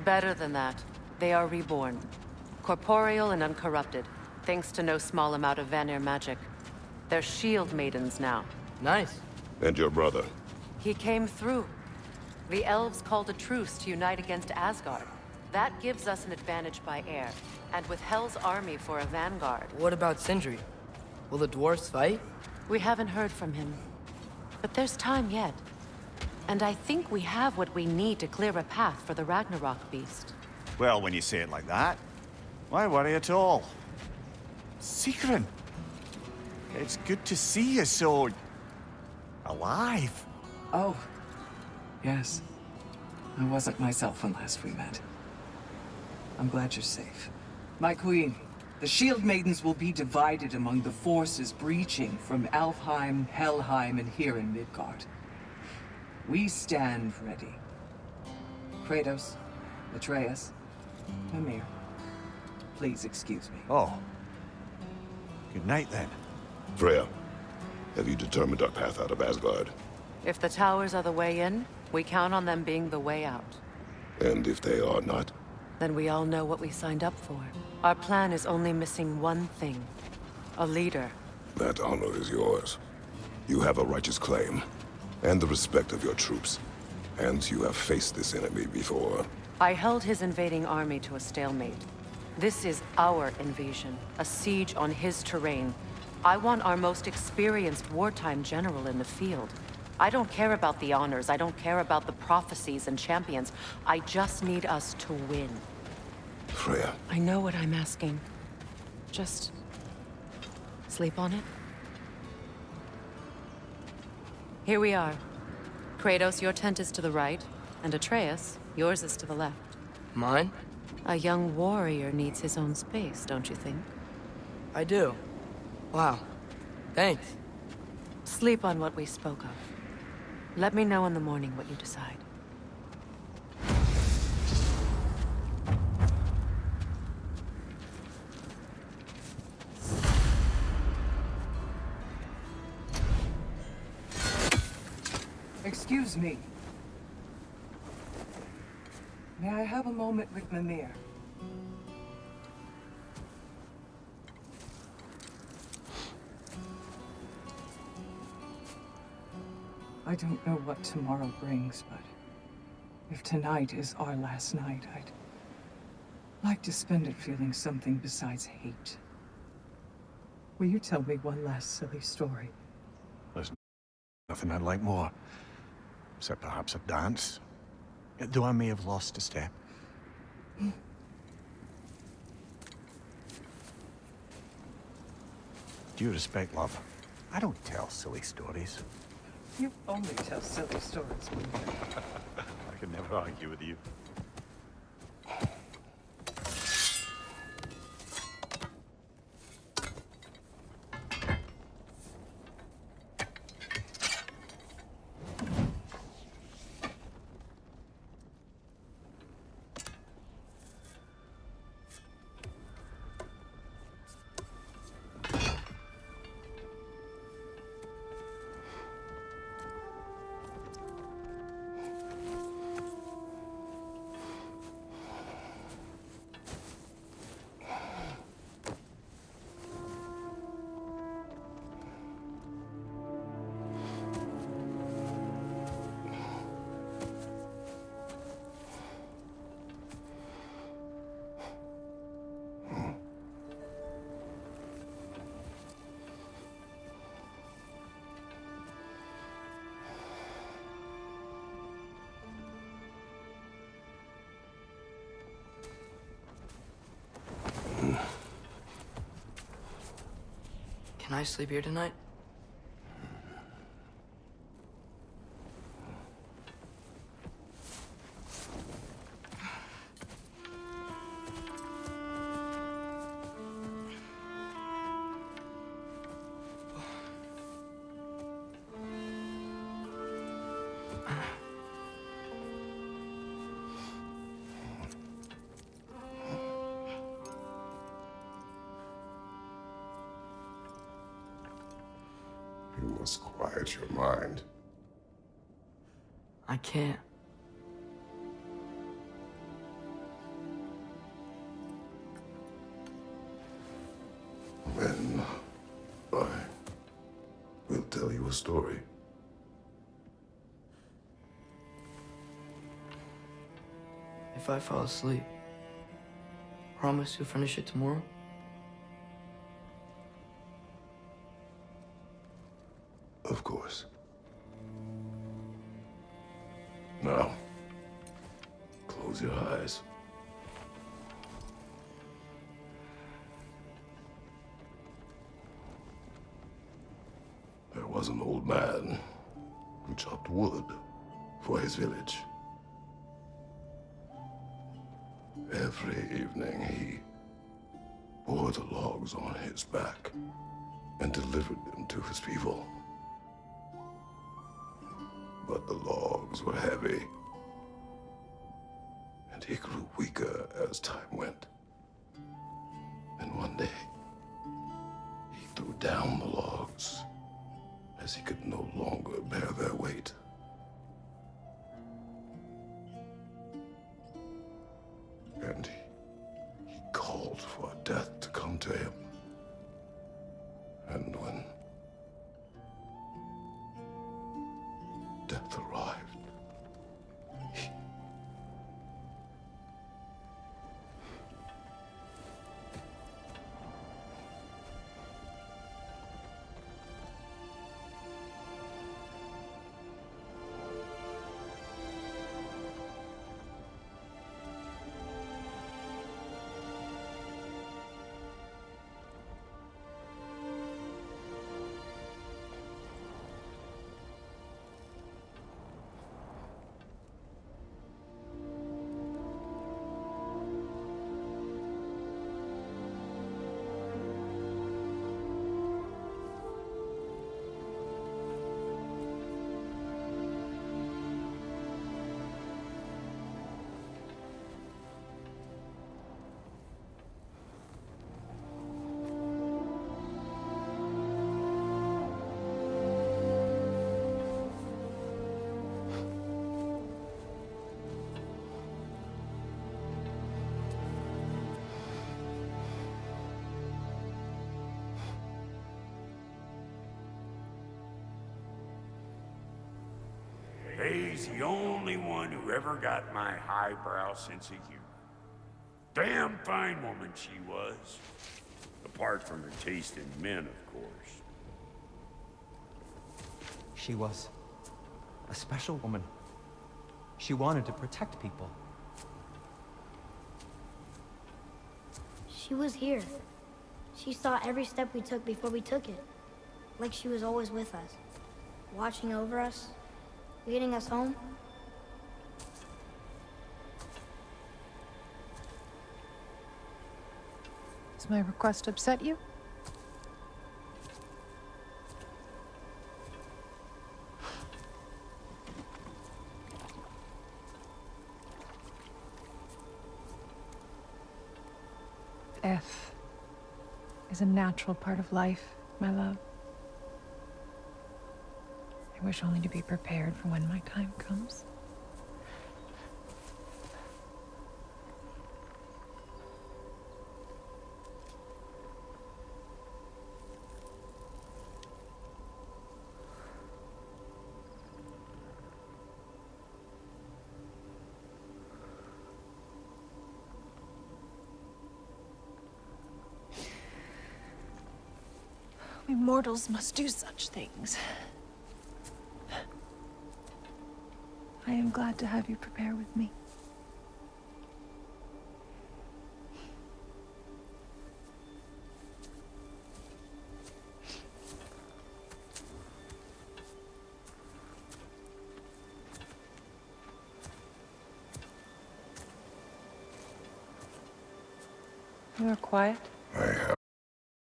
Better than that. They are reborn. Corporeal and uncorrupted, thanks to no small amount of Vanir magic. They're shield maidens now. Nice. And your brother? He came through. The elves called a truce to unite against Asgard. That gives us an advantage by air, and with Hell's army for a vanguard. What about Sindri? Will the dwarves fight? We haven't heard from him. But there's time yet. And I think we have what we need to clear a path for the Ragnarok beast. Well, when you say it like that, why worry at all? Secret. It's good to see you so... alive. Oh, yes. I wasn't myself when last we met. I'm glad you're safe. My queen, the Shield Maidens will be divided among the forces breaching from Alfheim, Helheim, and here in Midgard. We stand ready. Kratos, Atreus, Mimir, please excuse me. Oh. Good night, then. Freya, have you determined our path out of Asgard? If the towers are the way in, we count on them being the way out. And if they are not? Then we all know what we signed up for. Our plan is only missing one thing. A leader. That honor is yours. You have a righteous claim, and the respect of your troops. And you have faced this enemy before. I held his invading army to a stalemate. This is our invasion, a siege on his terrain. I want our most experienced wartime general in the field. I don't care about the honors, I don't care about the prophecies and champions. I just need us to win. Freya. I know what I'm asking. Just... sleep on it? Here we are. Kratos, your tent is to the right, and Atreus, yours is to the left. Mine? A young warrior needs his own space, don't you think? I do. Wow. Thanks. Sleep on what we spoke of. Let me know in the morning what you decide. Excuse me. May I have a moment with Mimir? I don't know what tomorrow brings, but if tonight is our last night, I'd like to spend it feeling something besides hate. Will you tell me one last silly story? There's nothing I'd like more. Except perhaps a dance. Though I may have lost a step. Due respect, love. I don't tell silly stories. You only tell silly stories, Mimir. I can never argue with you. Can I sleep here tonight? You must quiet your mind. I can't. you a story. If I fall asleep, promise you'll finish it tomorrow? Of course. Now, close your eyes. There was an old man who chopped wood for his village. Every evening he bore the logs on his back and delivered them to his people. But the logs were heavy, and he grew weaker as time went. And one day, he threw down the logs as he could no longer bear their weight. And he called for death to come to him. And when death arrived, He's the only one who ever got my highbrow sense of humor. Damn fine woman she was. Apart from her taste in men, of course. She was a special woman. She wanted to protect people. She was here. She saw every step we took before we took it. Like she was always with us. Watching over us. Leading us home. Does my request upset you? Death is a natural part of life, my love. I wish only to be prepared for when my time comes. We mortals must do such things. I am glad to have you prepare with me. You are quiet. I